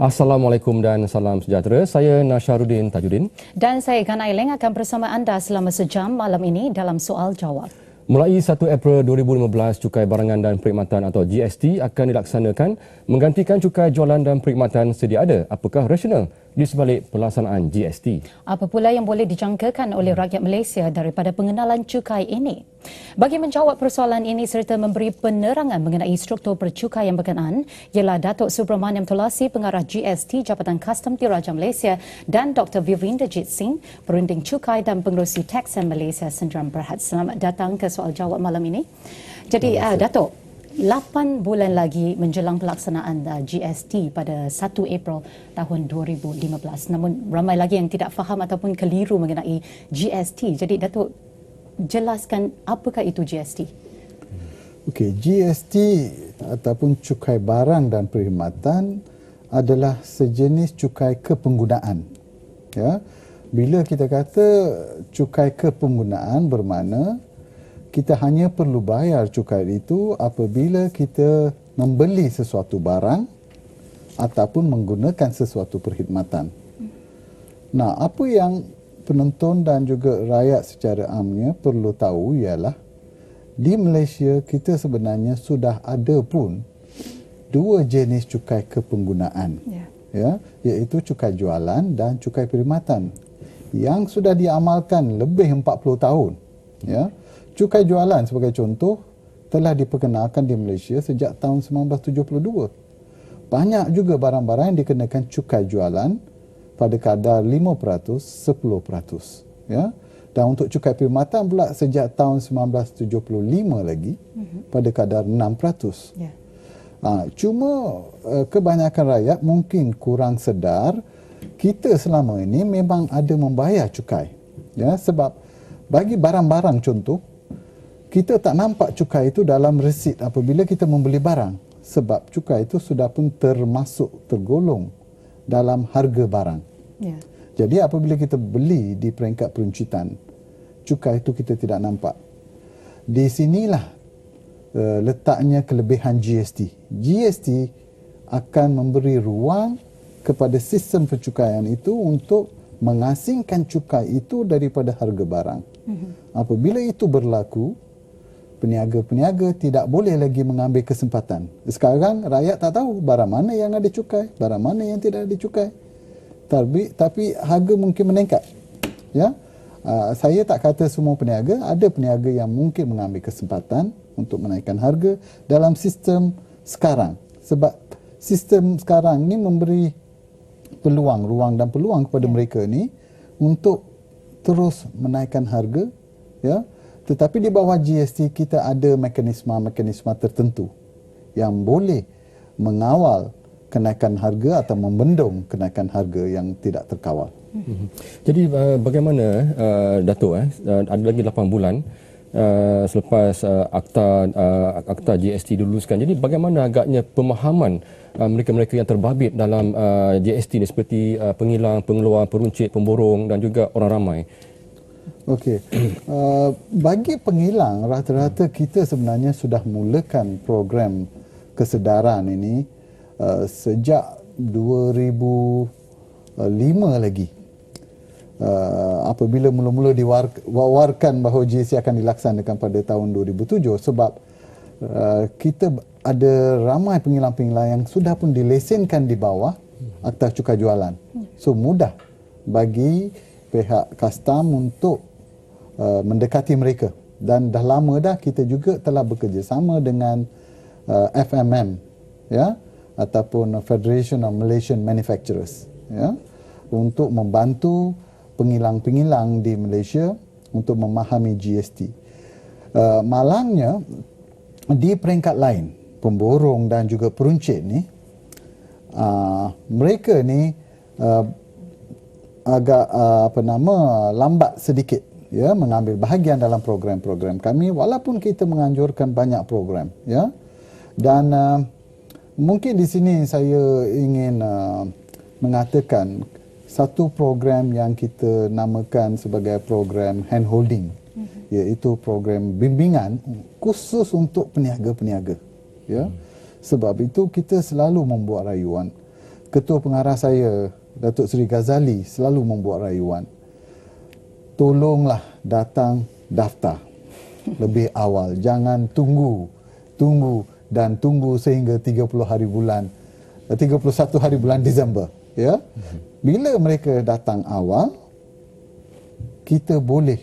Assalamualaikum dan salam sejahtera. Saya Nasharuddin Tajuddin. Dan saya Gana Ileng akan bersama anda selama sejam malam ini dalam soal jawab. Mulai 1 April 2015, Cukai Barangan dan Perkhidmatan atau GST akan dilaksanakan menggantikan cukai jualan dan perkhidmatan sedia ada. Apakah rasional di sebalik pelaksanaan GST? Apa pula yang boleh dijangkakan oleh rakyat Malaysia daripada pengenalan cukai ini? Bagi menjawab persoalan ini serta memberi penerangan mengenai struktur percukaian berkenaan ialah Datuk Subramaniam Tulasi, Pengarah GST Jabatan Kastam Diraja Malaysia, dan Dr. Vivinderjit Singh, Perunding Cukai dan Pengerusi Teksan Malaysia Sendirian Berhad. Selamat datang ke soal jawab malam ini. Jadi Datuk, 8 bulan lagi menjelang pelaksanaan GST pada 1 April tahun 2015. Namun ramai lagi yang tidak faham ataupun keliru mengenai GST. Jadi Datuk, jelaskan apakah itu GST? Okey, GST ataupun cukai barang dan perkhidmatan adalah sejenis cukai kepenggunaan. Ya. Bila kita kata cukai kepenggunaan bermakna kita hanya perlu bayar cukai itu apabila kita membeli sesuatu barang ataupun menggunakan sesuatu perkhidmatan. Nah, apa yang penonton dan juga rakyat secara amnya perlu tahu ialah di Malaysia kita sebenarnya sudah ada pun dua jenis cukai kepenggunaan. Ya, iaitu cukai jualan dan cukai perkhidmatan yang sudah diamalkan lebih 40 tahun. Ya. Cukai jualan sebagai contoh telah diperkenalkan di Malaysia sejak tahun 1972. Banyak juga barang-barang yang dikenakan cukai jualan pada kadar 5%, 10%. Ya. Dan untuk cukai perkhidmatan pula sejak tahun 1975 lagi pada kadar 6%. Yeah. Cuma kebanyakan rakyat mungkin kurang sedar kita selama ini memang ada membayar cukai. Ya, sebab bagi barang-barang contoh, kita tak nampak cukai itu dalam resit apabila kita membeli barang. Sebab cukai itu sudah pun tergolong dalam harga barang. Yeah. Jadi apabila kita beli di peringkat peruncitan, cukai itu kita tidak nampak. Di sinilah letaknya kelebihan GST. GST akan memberi ruang kepada sistem percukaian itu untuk mengasingkan cukai itu daripada harga barang. Apabila itu berlaku, peniaga-peniaga tidak boleh lagi mengambil kesempatan. Sekarang rakyat tak tahu barang mana yang ada cukai, barang mana yang tidak ada cukai. Tapi harga mungkin meningkat. Ya, saya tak kata semua peniaga, ada peniaga yang mungkin mengambil kesempatan untuk menaikkan harga dalam sistem sekarang. Sebab sistem sekarang ni memberi ruang dan peluang kepada mereka ni untuk terus menaikkan harga. Ya. Tetapi di bawah GST kita ada mekanisme tertentu yang boleh mengawal kenaikan harga atau membendung kenaikan harga yang tidak terkawal. Jadi bagaimana Datuk ada lagi 8 bulan selepas akta GST diluluskan. Jadi bagaimana agaknya pemahaman mereka-mereka yang terbabit dalam GST ni seperti pengilang, pengeluar, peruncit, pemborong dan juga orang ramai? Okey. Bagi pengilang, rata-rata kita sebenarnya sudah mulakan program kesedaran ini sejak 2005 lagi. Apabila mula-mula diwawarkan bahawa GST akan dilaksanakan pada tahun 2007 sebab kita ada ramai pengilang-pengilang yang sudah pun dilesenkan di bawah Akta Cukai Jualan. So mudah bagi pihak kastam untuk mendekati mereka, dan dah lama dah kita juga telah bekerjasama dengan FMM, ya, ataupun Federation of Malaysian Manufacturers, ya, untuk membantu pengilang-pengilang di Malaysia untuk memahami GST. Malangnya di peringkat lain, pemborong dan juga peruncit ni, mereka ni agak lambat sedikit, ya, mengambil bahagian dalam program-program kami walaupun kita menganjurkan banyak program, ya. Dan mungkin di sini saya ingin mengatakan satu program yang kita namakan sebagai program handholding, iaitu program bimbingan khusus untuk peniaga-peniaga, ya. Sebab itu kita selalu membuat rayuan Ketua Pengarah saya, Datuk Seri Ghazali, selalu membuat rayuan. Tolonglah datang daftar lebih awal. Jangan tunggu sehingga 31 hari bulan Disember. Ya? Bila mereka datang awal, kita boleh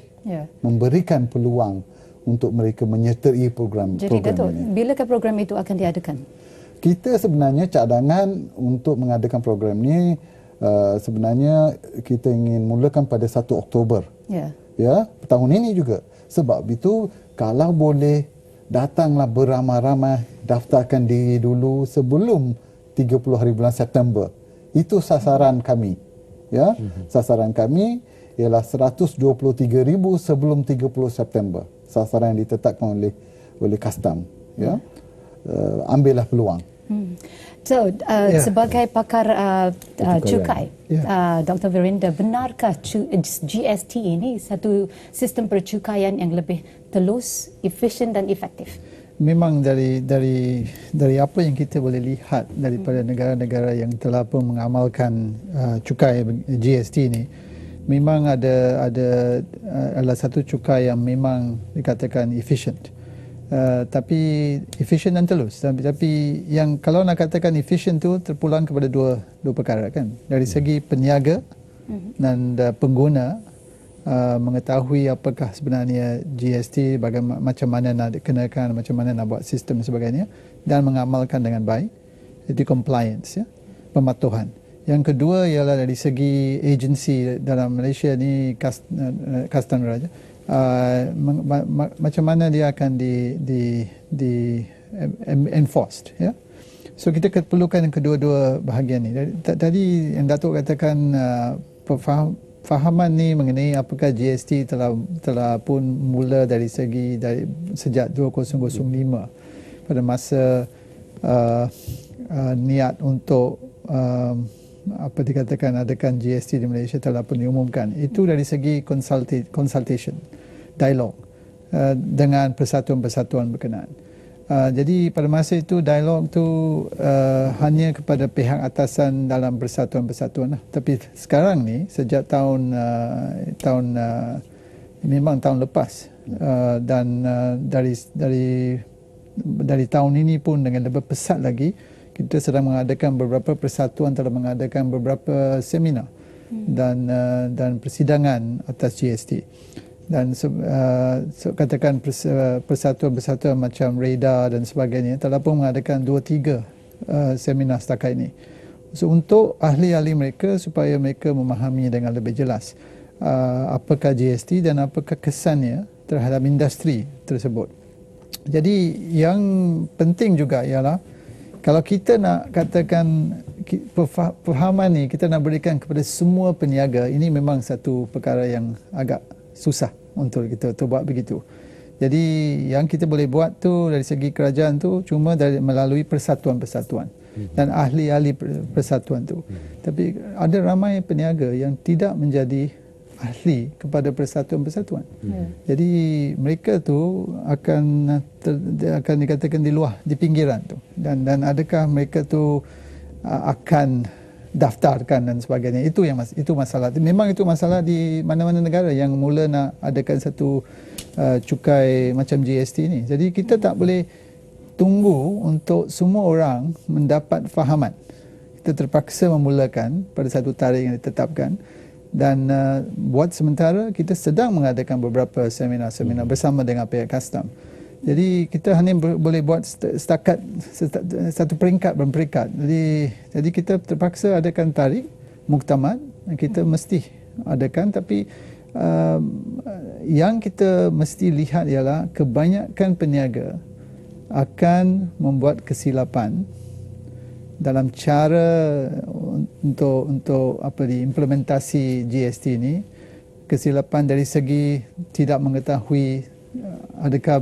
memberikan peluang untuk mereka menyertai program Jadi Datuk, ini. bilakah program itu akan diadakan? Kita sebenarnya cadangan untuk mengadakan program ini sebenarnya kita ingin mulakan pada 1 Oktober. Ya, tahun ini juga. Sebab itu kalau boleh datanglah beramai-ramai, daftarkan diri dulu sebelum 30 hari bulan September. Itu sasaran kami. Ya, sasaran kami ialah 123,000 sebelum 30 September. Sasaran yang ditetapkan oleh custom. Ya. Ambillah peluang. So, sebagai pakar cukai, Dr. Virinda, benarkah GST ini satu sistem percukaian yang lebih telus, efisien dan efektif? Memang dari apa yang kita boleh lihat daripada negara-negara yang telah pun mengamalkan cukai GST ini, memang adalah satu cukai yang memang dikatakan efisien. Tapi efisien dan telus. Tapi yang kalau nak katakan efisien tu terpulang kepada dua perkara kan. Dari segi peniaga dan pengguna mengetahui apakah sebenarnya GST, bagaimana macam mana nak dikenakan, macam mana nak buat sistem dan sebagainya, dan mengamalkan dengan baik. Itu compliance, ya, pematuhan. Yang kedua ialah dari segi agensi dalam Malaysia ni, custom raja. Macam mana dia akan di enforced, ya. So kita perlukan kedua-dua bahagian ni. Tadi yang Datuk katakan fahaman ni mengenai apakah GST telah pun mula dari sejak 2005 pada masa niat untuk apa dikatakan adakan GST di Malaysia telah pun diumumkan. Itu dari segi consultation, dialog dengan persatuan-persatuan berkenaan. Jadi pada masa itu dialog tu hanya kepada pihak atasan dalam persatuan-persatuan lah. Tapi sekarang ni sejak memang tahun lepas dan dari tahun ini pun dengan lebih pesat lagi, kita sedang mengadakan beberapa persatuan telah mengadakan beberapa seminar dan persidangan atas GST. Dan katakan persatuan-persatuan macam RADA dan sebagainya telah pun mengadakan 2-3 seminar setakat ini. So, untuk ahli-ahli mereka supaya mereka memahami dengan lebih jelas apakah GST dan apakah kesannya terhadap industri tersebut. Jadi yang penting juga ialah kalau kita nak katakan pemahaman ni kita nak berikan kepada semua peniaga, ini memang satu perkara yang agak susah untuk kita buat begitu. Jadi yang kita boleh buat tu dari segi kerajaan tu cuma melalui persatuan-persatuan dan ahli-ahli persatuan tu. Tapi ada ramai peniaga yang tidak menjadi ahli kepada persatuan-persatuan. Jadi mereka tu akan dikatakan di pinggiran tu. Dan adakah mereka tu akan daftarkan dan sebagainya. Itu masalah. Memang itu masalah di mana-mana negara yang mula nak adakan satu cukai macam GST ni. Jadi kita tak boleh tunggu untuk semua orang mendapat fahaman. Kita terpaksa memulakan pada satu tarikh yang ditetapkan. Dan buat sementara kita sedang mengadakan beberapa seminar-seminar bersama dengan pihak custom. Jadi kita hanya boleh buat setakat satu peringkat berperingkat. Jadi kita terpaksa adakan tarikh muktamad, kita mesti adakan, tapi yang kita mesti lihat ialah kebanyakan peniaga akan membuat kesilapan dalam cara untuk implementasi GST ini. Kesilapan dari segi tidak mengetahui adakah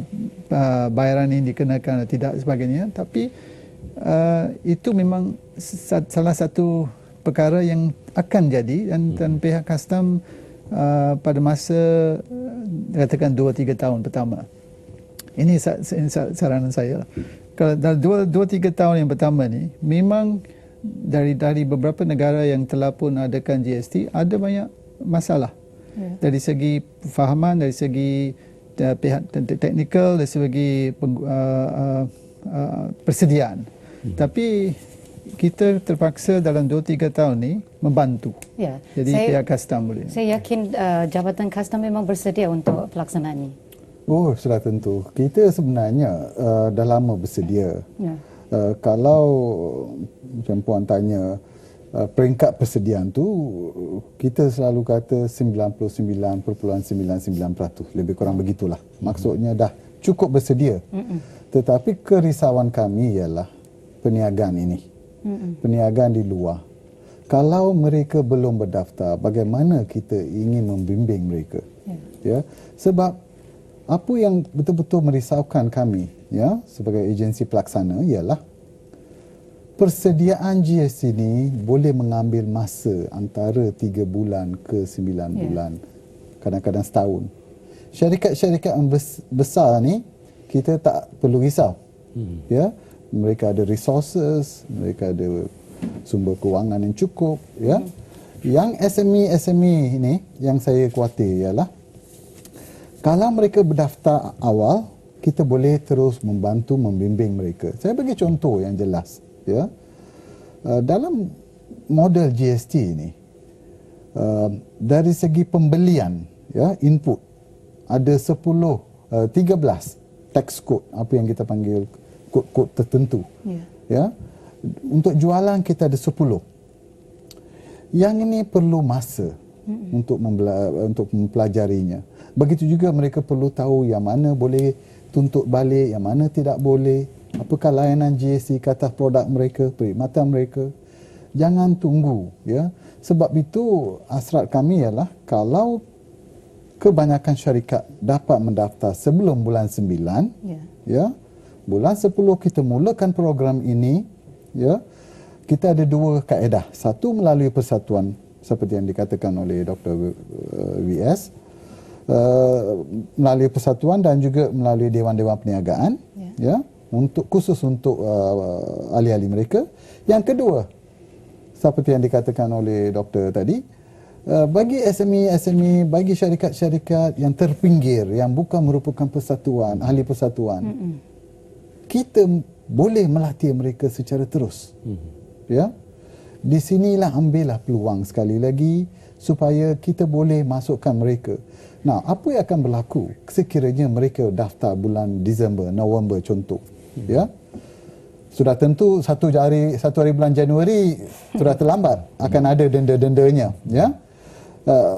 bayaran ini dikenakan atau tidak sebagainya. Tapi itu memang salah satu perkara yang akan jadi dan pihak custom pada masa katakan 2-3 tahun pertama. Ini saranan saya lah. Kalau dalam 2-3 tahun yang pertama ni memang dari beberapa negara yang telah pun adakan GST ada banyak masalah. Dari segi fahaman, dari segi pihak teknikal, dari segi persediaan. Tapi kita terpaksa dalam 2-3 tahun ni membantu. Ya. Jadi pihak custom boleh. Saya yakin Jabatan Custom memang bersedia untuk pelaksanaan ini. Oh, sudah tentu. Kita sebenarnya dah lama bersedia. Ya. Kalau macam puan tanya peringkat persediaan tu, kita selalu kata 99.99%, lebih kurang begitulah. Maksudnya dah cukup bersedia. Tetapi kerisauan kami ialah perniagaan ini. Perniagaan di luar. Kalau mereka belum berdaftar, bagaimana kita ingin membimbing mereka? Ya. Sebab apa yang betul-betul merisaukan kami, ya, sebagai agensi pelaksana ialah persediaan GST ini boleh mengambil masa antara 3 bulan ke 9 bulan, kadang-kadang setahun. Syarikat-syarikat yang besar ni kita tak perlu risau. Ya, mereka ada resources, mereka ada sumber kewangan yang cukup, ya. Yang SME ini yang saya khawatir ialah kalau mereka berdaftar awal, kita boleh terus membantu membimbing mereka. Saya bagi contoh yang jelas, ya. Dalam model GST ini, dari segi pembelian, ya, input ada 13 tax code, apa yang kita panggil kod-kod tertentu. Ya. Untuk jualan kita ada 10. Yang ini perlu masa untuk mempelajarinya. Begitu juga mereka perlu tahu yang mana boleh tuntut balik, yang mana tidak boleh, apakah layanan GST ke atas produk mereka, perkhidmatan mereka. Jangan tunggu, ya. Sebab itu hasrat kami ialah kalau kebanyakan syarikat dapat mendaftar sebelum bulan 9, ya. Bulan 10 kita mulakan program ini, ya. Kita ada 2 kaedah. Satu melalui persatuan seperti yang dikatakan oleh Dr. VS, melalui persatuan dan juga melalui dewan-dewan perniagaan, ya, khusus untuk ahli-ahli mereka. Yang kedua, seperti yang dikatakan oleh doktor tadi, bagi SME, bagi syarikat-syarikat yang terpinggir, yang bukan merupakan persatuan, ahli persatuan, kita boleh melatih mereka secara terus. Ya. Di sinilah ambillah peluang sekali lagi supaya kita boleh masukkan mereka. Nah, apa yang akan berlaku sekiranya mereka daftar bulan Disember, November contoh, ya? Sudah tentu satu hari bulan Januari sudah terlambat, akan ada denda-dendanya, ya.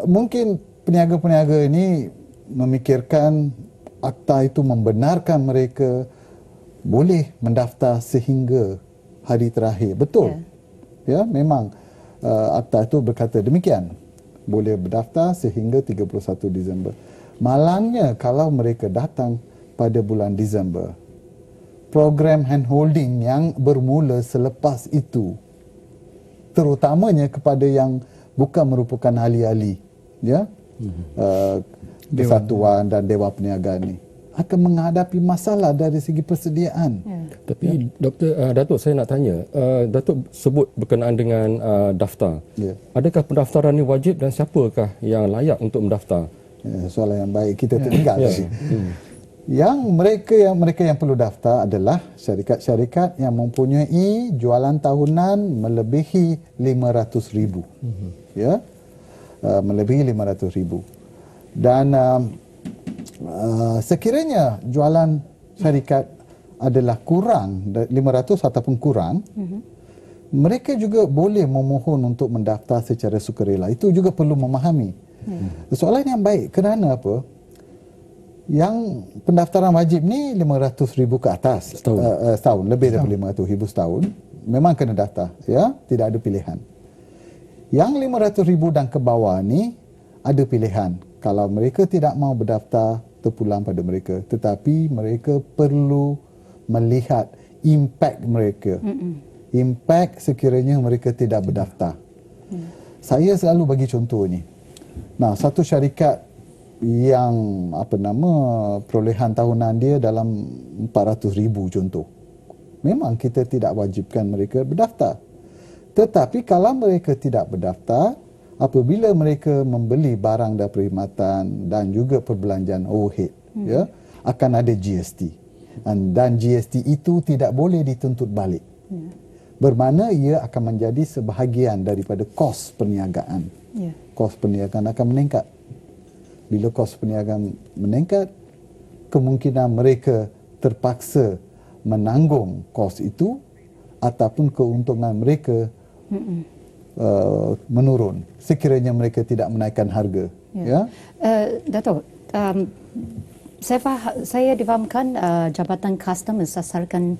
Mungkin peniaga-peniaga ini memikirkan akta itu membenarkan mereka boleh mendaftar sehingga hari terakhir. Betul. Ya, memang akta itu berkata demikian. Boleh berdaftar sehingga 31 Disember. Malangnya kalau mereka datang pada bulan Disember, program handholding yang bermula selepas itu, terutamanya kepada yang bukan merupakan ahli-ahli, ya, persatuan dan dewan perniagaan ini, akan menghadapi masalah dari segi persediaan. Tapi Datuk, saya nak tanya, Datuk sebut berkenaan dengan daftar. Adakah pendaftaran ini wajib dan siapakah yang layak untuk mendaftar? Soalan yang baik, kita tertinggal tadi. Yang mereka yang perlu daftar adalah syarikat-syarikat yang mempunyai jualan tahunan melebihi 500,000. Ya. Melebihi 500,000. Dan sekiranya jualan syarikat adalah kurang 500 ataupun kurang, mereka juga boleh memohon untuk mendaftar secara sukarela. Itu juga perlu memahami. Soalan yang baik, kerana apa? Yang pendaftaran wajib ni 500,000 ke atas setahun, lebih daripada 500,000 setahun, memang kena daftar, ya, tidak ada pilihan. Yang 500,000 dan ke bawah ni ada pilihan. Kalau mereka tidak mau berdaftar, terpulang pada mereka. Tetapi mereka perlu melihat impak mereka. Impak sekiranya mereka tidak berdaftar. Saya selalu bagi contoh ni. Nah, satu syarikat yang perolehan tahunan dia dalam 400,000 contoh. Memang kita tidak wajibkan mereka berdaftar. Tetapi kalau mereka tidak berdaftar, apabila mereka membeli barang dan perkhidmatan dan juga perbelanjaan overhead, ya, akan ada GST. Dan GST itu tidak boleh dituntut balik. Bermakna ia akan menjadi sebahagian daripada kos perniagaan. Kos perniagaan akan meningkat. Bila kos perniagaan meningkat, kemungkinan mereka terpaksa menanggung kos itu ataupun keuntungan mereka menurun sekiranya mereka tidak menaikkan harga. Dato', saya difahamkan Jabatan Custom mensasarkan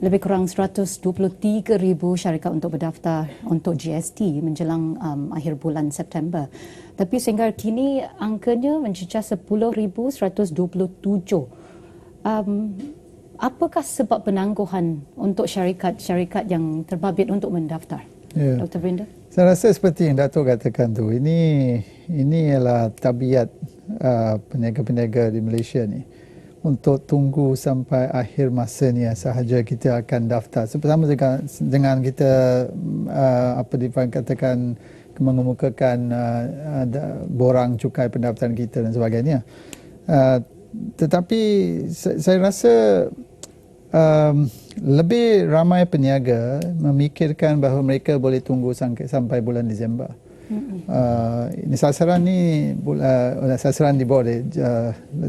lebih kurang 123,000 syarikat untuk berdaftar untuk GST menjelang akhir bulan September. Tapi sehingga kini angkanya mencecah 10,127. Apakah sebab penangguhan untuk syarikat-syarikat yang terbabit untuk mendaftar? Dr. Brinda? Saya rasa seperti yang Dato' katakan tu, ini ialah tabiat peniaga-peniaga di Malaysia ni. Untuk tunggu sampai akhir masanya sahaja kita akan daftar. Bersama dengan kita katakan mengemukakan borang cukai pendaftaran kita dan sebagainya. Tetapi saya rasa lebih ramai peniaga memikirkan bahawa mereka boleh tunggu sampai bulan Disember. Ini sasaran sasaran di bawah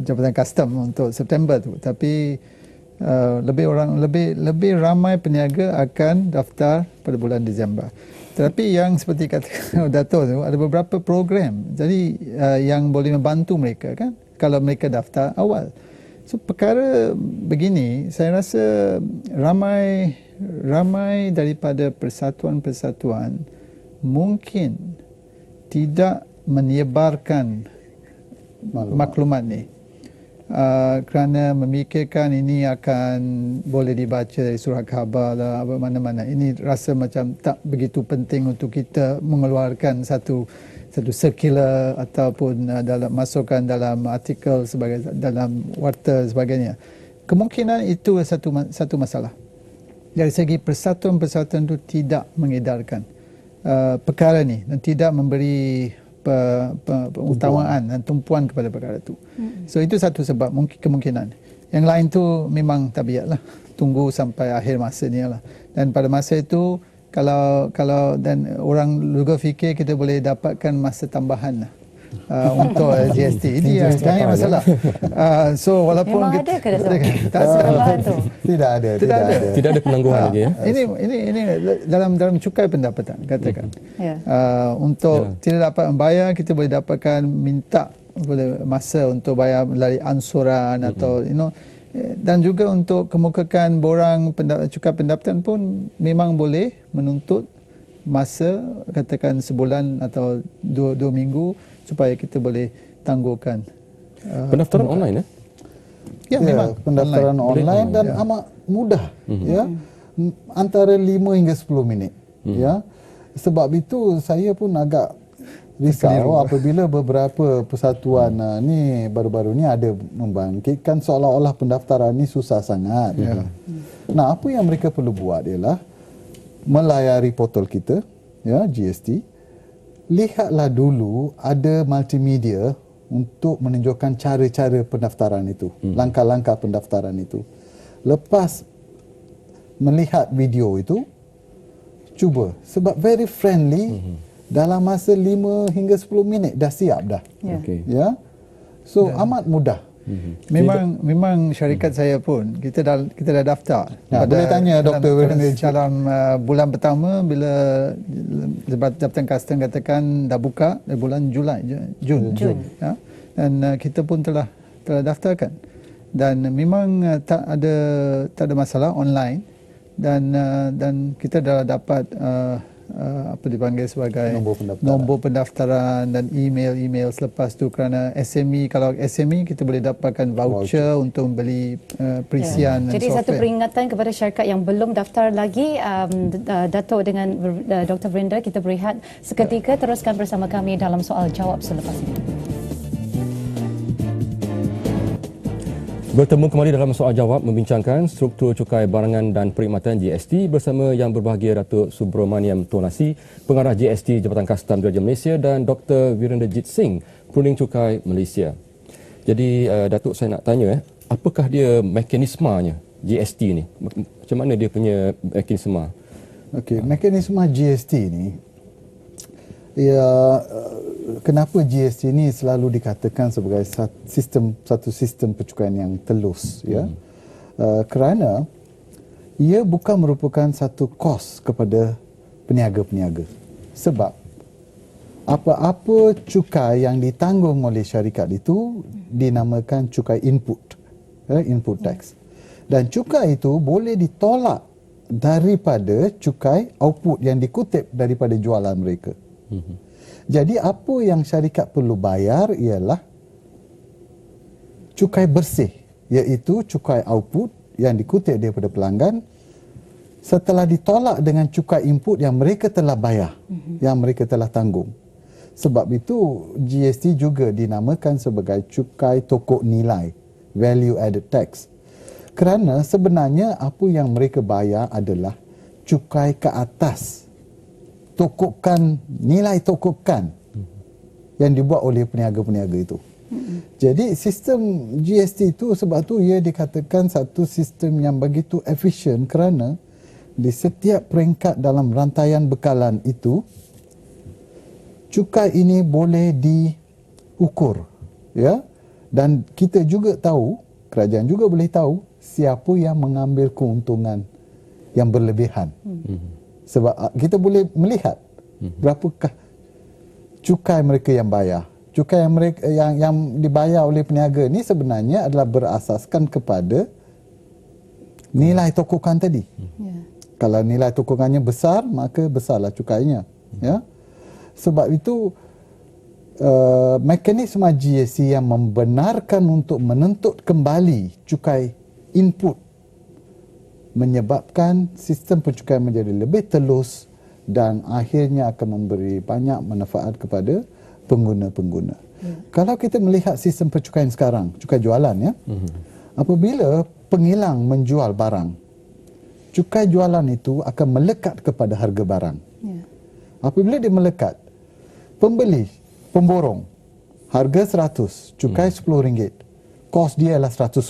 Jabatan Custom untuk September tu, tapi lebih ramai peniaga akan daftar pada bulan Disember. Tetapi yang seperti kata Dato' tu, ada beberapa program jadi yang boleh membantu mereka kan kalau mereka daftar awal. So perkara begini, saya rasa ramai daripada persatuan-persatuan mungkin tidak menyebarkan maklumat ni kerana memikirkan ini akan boleh dibaca dari surat khabar lah mana-mana. Ini rasa macam tak begitu penting untuk kita mengeluarkan satu circular ataupun masukkan dalam artikel dalam warta sebagainya. Kemungkinan itu satu masalah. Dari segi persatuan-persatuan itu tidak mengedarkan perkara ni dan tidak memberi utamaan dan tumpuan kepada perkara itu. So itu satu sebab kemungkinan. Yang lain tu memang tabiatlah, tunggu sampai akhir masa ni lah. Dan pada masa itu kalau dan orang juga fikir kita boleh dapatkan masa tambahan lah. Untuk GST ini yang masalah. So walaupun memang ada ke tak tambahan tu? Tidak ada penangguhan lagi ya. Ini dalam cukai pendapatan katakan. Untuk tidak dapat membayar, kita boleh dapatkan minta boleh masa untuk bayar melalui ansuran atau dan juga untuk kemukakan borang cukai pendapatan pun memang boleh menuntut masa katakan sebulan atau dua minggu supaya kita boleh tangguhkan. Pendaftaran online ya? Memang pendaftaran online dan amat mudah ya. Antara 5 hingga 10 minit ya. Sebab itu saya pun agak risau apabila beberapa persatuan ni baru-baru ni ada membangkitkan seolah-olah pendaftaran ni susah sangat. Nah, apa yang mereka perlu buat ialah melayari portal kita ya, GST. Lihatlah dulu ada multimedia untuk menunjukkan cara-cara pendaftaran itu, langkah-langkah pendaftaran itu. Lepas melihat video itu, cuba sebab very friendly. Dalam masa 5 hingga 10 minit dah siap dah. Ya. So amat mudah. Memang syarikat saya pun kita dah daftar. Boleh tanya Dr. Dalam bulan pertama bila Jabatan Custom katakan dah buka dari bulan Jun. Ya. Dan kita pun telah daftarkan. Dan memang tak ada masalah online dan kita dah dapat apa dipanggil sebagai nombor pendaftaran dan email selepas tu kerana SME, kalau SME kita boleh dapatkan voucher untuk membeli perisian dan jadi software. satu peringatan kepada syarikat yang belum daftar lagi, Dato' dengan Dr. Brinda, kita berehat seketika, teruskan bersama kami dalam soal jawab selepas ini. Bertemu kembali dalam soal jawab membincangkan struktur cukai barangan dan perkhidmatan GST bersama yang berbahagia Datuk Subramaniam Tonasi, Pengarah GST Jabatan Kastam Diraja Malaysia dan Dr. Virendrajit Singh, Pruning Cukai Malaysia. Jadi Datuk, saya nak tanya, apakah dia mekanismenya GST ni? Macam mana dia punya mekanisma? Okey, mekanisme GST ni, ya, kenapa GST ni selalu dikatakan sebagai satu sistem percukaian yang telus, ya? Kerana ia bukan merupakan satu kos kepada peniaga-peniaga. Sebab apa-apa cukai yang ditanggung oleh syarikat itu dinamakan cukai input, input tax. Dan cukai itu boleh ditolak daripada cukai output yang dikutip daripada jualan mereka. Jadi apa yang syarikat perlu bayar ialah cukai bersih, iaitu cukai output yang dikutip daripada pelanggan setelah ditolak dengan cukai input yang mereka telah bayar, yang mereka telah tanggung. Sebab itu GST juga dinamakan sebagai cukai tokok nilai, value added tax. Kerana sebenarnya apa yang mereka bayar adalah cukai ke atas tokokan, nilai tokokan yang dibuat oleh peniaga-peniaga itu. Jadi sistem GST itu, sebab tu ia dikatakan satu sistem yang begitu efisien kerana di setiap peringkat dalam rantaian bekalan itu cukai ini boleh diukur, ya, dan kita juga tahu, kerajaan juga boleh tahu siapa yang mengambil keuntungan yang berlebihan. Sebab kita boleh melihat berapakah cukai mereka yang bayar. Cukai yang mereka yang dibayar oleh peniaga ni sebenarnya adalah berasaskan kepada nilai tokokan tadi. Kalau nilai tokokannya besar, maka besarlah cukainya, ya. Sebab itu mekanisme GST yang membenarkan untuk menentut kembali cukai input menyebabkan sistem percukaian menjadi lebih telus dan akhirnya akan memberi banyak manfaat kepada pengguna-pengguna. Kalau kita melihat sistem percukaian sekarang, cukai jualan, ya, apabila pengilang menjual barang, cukai jualan itu akan melekat kepada harga barang. Apabila dia melekat, pemborong, harga 100, cukai RM10, kos dia adalah 110.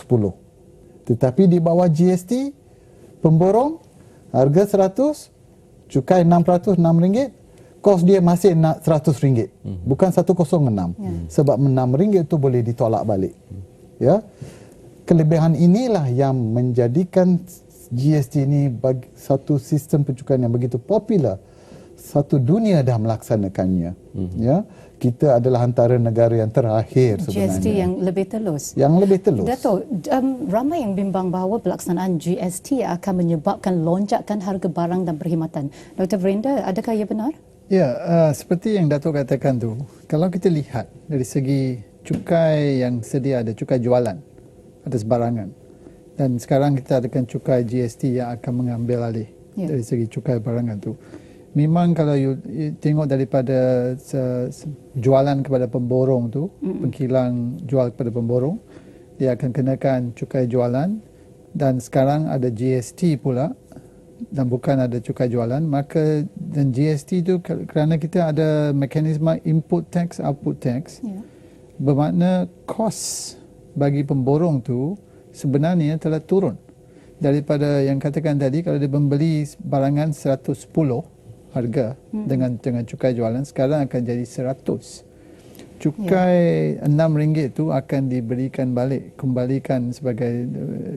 Tetapi di bawah GST, pemborong, harga 100, cukai 600, RM6, kos dia masih RM100, bukan 106. Sebab RM6 itu boleh ditolak balik. Ya, kelebihan inilah yang menjadikan GST ini bagi satu sistem percukaian yang begitu popular. Satu dunia dah melaksanakannya. Ya, kita adalah antara negara yang terakhir sebenarnya. GST yang lebih telus. Yang lebih telus. Dato', ramai yang bimbang bahawa pelaksanaan GST akan menyebabkan lonjakan harga barang dan perkhidmatan. Dr. Virendra, adakah ia benar? Ya, seperti yang Dato' katakan tu, kalau kita lihat dari segi cukai yang sedia ada, cukai jualan atas barangan, dan sekarang kita adakan cukai GST yang akan mengambil alih dari segi cukai barangan tu. Memang kalau you tengok daripada jualan kepada pemborong tu, pengkilang jual kepada pemborong, dia akan kenakan cukai jualan, dan sekarang ada GST pula dan bukan ada cukai jualan, maka dan GST tu kerana kita ada mekanisme input tax, output tax, bermakna kos bagi pemborong tu sebenarnya telah turun daripada yang katakan tadi, kalau dia membeli barangan 110 harga dengan cukai jualan, sekarang akan jadi 100. Cukai RM6 tu akan diberikan balik, kembalikan sebagai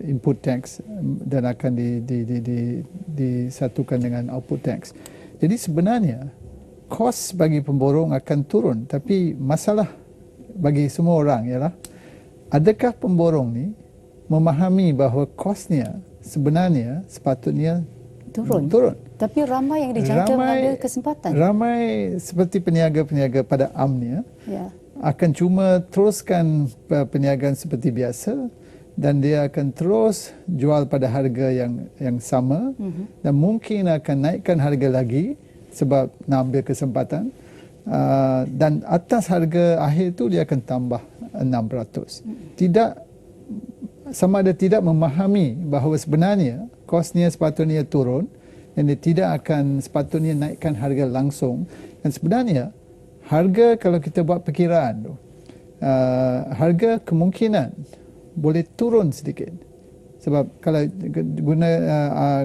input tax dan akan disatukan dengan output tax. Jadi sebenarnya kos bagi pemborong akan turun, tapi masalah bagi semua orang ialah adakah pemborong ni memahami bahawa kosnya sebenarnya sepatutnya turun. Tapi ramai yang dijangka mengambil kesempatan. Ramai seperti peniaga-peniaga pada amnya akan cuma teruskan perniagaan seperti biasa, dan dia akan terus jual pada harga yang sama, dan mungkin akan naikkan harga lagi sebab nak ambil kesempatan, dan atas harga akhir tu dia akan tambah 6%. Tidak sama ada tidak memahami bahawa sebenarnya kosnya sepatutnya turun dan dia tidak akan sepatutnya naikkan harga langsung. Dan sebenarnya harga, kalau kita buat perkiraan tu, harga kemungkinan boleh turun sedikit. Sebab kalau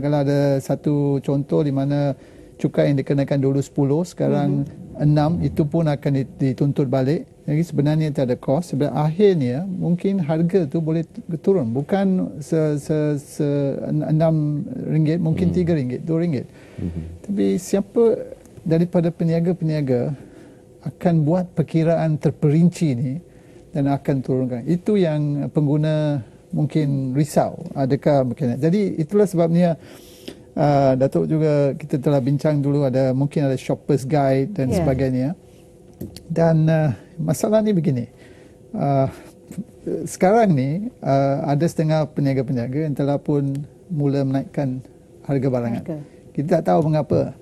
kalau ada satu contoh di mana cukai yang dikenakan dulu 10, sekarang 6, itu pun akan dituntut balik. Jadi sebenarnya tak ada kos. Sebenarnya akhirnya mungkin harga tu boleh turun. Bukan RM6, mungkin RM3, RM2. Tapi siapa daripada peniaga-peniaga akan buat perkiraan terperinci ni dan akan turunkan. Itu yang pengguna mungkin risau. Adakah mungkin. Jadi itulah sebabnya Datuk juga kita telah bincang dulu, mungkin ada shoppers guide dan sebagainya. Dan masalah ni begini, sekarang ni ada setengah peniaga-peniaga yang telah pun mula menaikkan harga barangan. Kita tak tahu mengapa.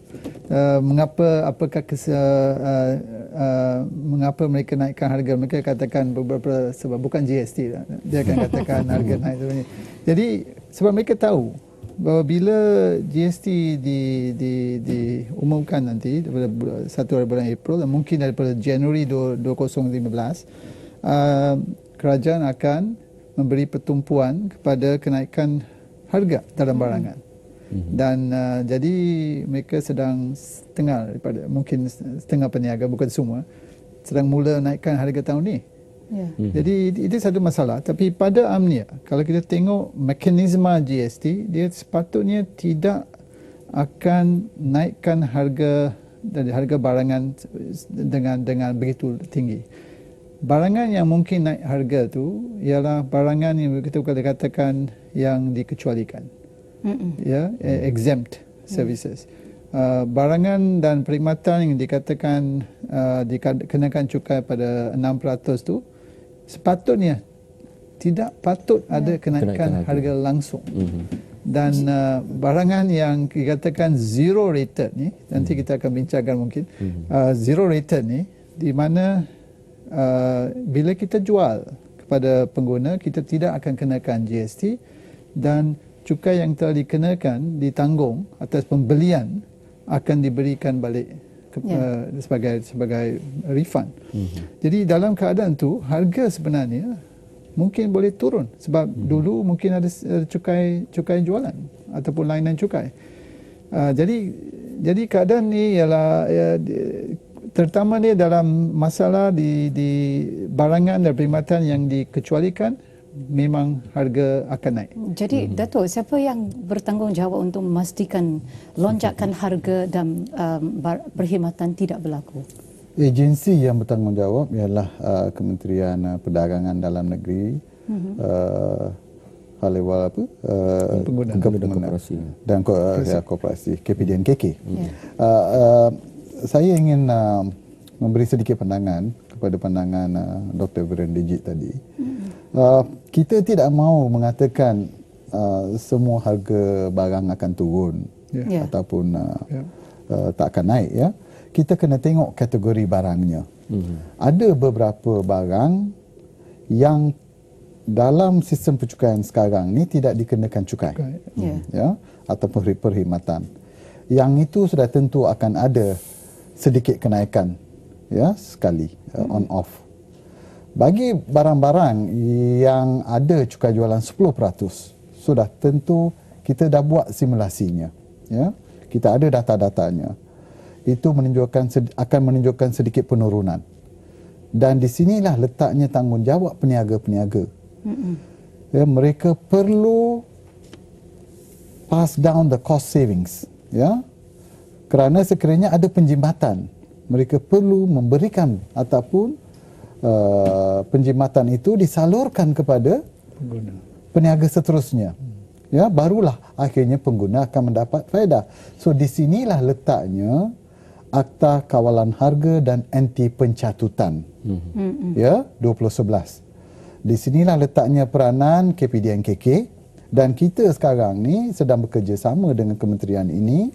Apakah mengapa mereka naikkan harga. Mereka katakan beberapa sebab, bukan GST lah. Dia akan katakan harga naik sebenarnya. Jadi sebab mereka tahu bahawa bila GST diumumkan nanti daripada 1 bulan April dan mungkin daripada Januari 2015, kerajaan akan memberi pertumpuan kepada kenaikan harga dalam barangan. Dan jadi mereka sedang mungkin setengah peniaga, bukan semua, sedang mula naikkan harga tahun ni. Jadi itu satu masalah. Tapi pada amnya, kalau kita tengok mekanisme GST, dia sepatutnya tidak akan naikkan harga barangan dengan begitu tinggi. Barangan yang mungkin naik harga tu ialah barangan yang kita boleh katakan yang dikecualikan. Exempt services. Barangan dan perkhidmatan yang dikatakan dikenakan cukai pada 6% tu sepatutnya tidak patut ada kenaikan harga langsung. Dan barangan yang dikatakan zero rated ni, nanti kita akan bincangkan mungkin, zero rated ni di mana bila kita jual kepada pengguna, kita tidak akan kenakan GST dan cukai yang telah dikenakan, ditanggung atas pembelian akan diberikan balik sebagai refund. Jadi dalam keadaan tu, harga sebenarnya mungkin boleh turun sebab dulu mungkin ada cukai jualan ataupun lainan cukai. Jadi keadaan ni ialah terutama ni dalam masalah di barangan dan perkhidmatan yang dikecualikan, memang harga akan naik. Jadi Datuk, siapa yang bertanggungjawab untuk memastikan lonjakan harga dan perkhidmatan tidak berlaku? Agensi yang bertanggungjawab ialah Kementerian Perdagangan Dalam Negeri, hal ehwal Pengguna Koperasi dan Koperasi KPDNKK. Saya ingin memberi sedikit pandangan kepada pandangan Dr. Viren Digit tadi. Kita tidak mahu mengatakan semua harga barang akan turun ataupun tak akan naik. Ya, kita kena tengok kategori barangnya. Ada beberapa barang yang dalam sistem pencukaian sekarang ni tidak dikenakan cukai, ya, ataupun perkhidmatan. Yang itu sudah tentu akan ada sedikit kenaikan, ya, sekali on off. Bagi barang-barang yang ada cukai jualan 10%, sudah tentu kita dah buat simulasinya, ya. Kita ada data-datanya. Itu akan menunjukkan sedikit penurunan. Dan di sinilah letaknya tanggungjawab peniaga-peniaga. Ya, mereka perlu pass down the cost savings, ya. Kerana sekiranya ada penjimbatan, mereka perlu memberikan ataupun penjimatan itu disalurkan kepada pengguna, peniaga seterusnya. Ya, barulah akhirnya pengguna akan mendapat faedah. So di sinilah letaknya Akta Kawalan Harga dan Anti Pencatutan, ya, 2011. Di sinilah letaknya peranan KPDNKK, dan kita sekarang ni sedang bekerjasama dengan kementerian ini,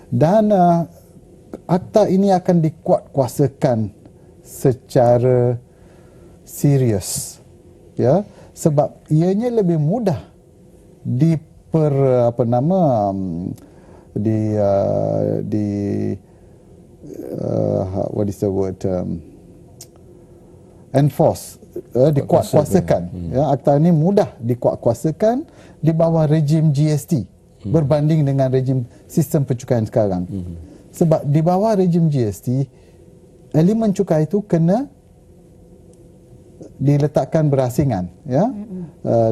dan akta ini akan dikuatkuasakan secara serius, ya, sebab ianya lebih mudah what is the word, enforce, dikuatkuasakan. Ya, akta ini mudah dikuatkuasakan di bawah rejim GST berbanding dengan rejim sistem pencukaian sekarang. Sebab di bawah rejim GST, elemen cukai itu kena diletakkan berasingan, ya,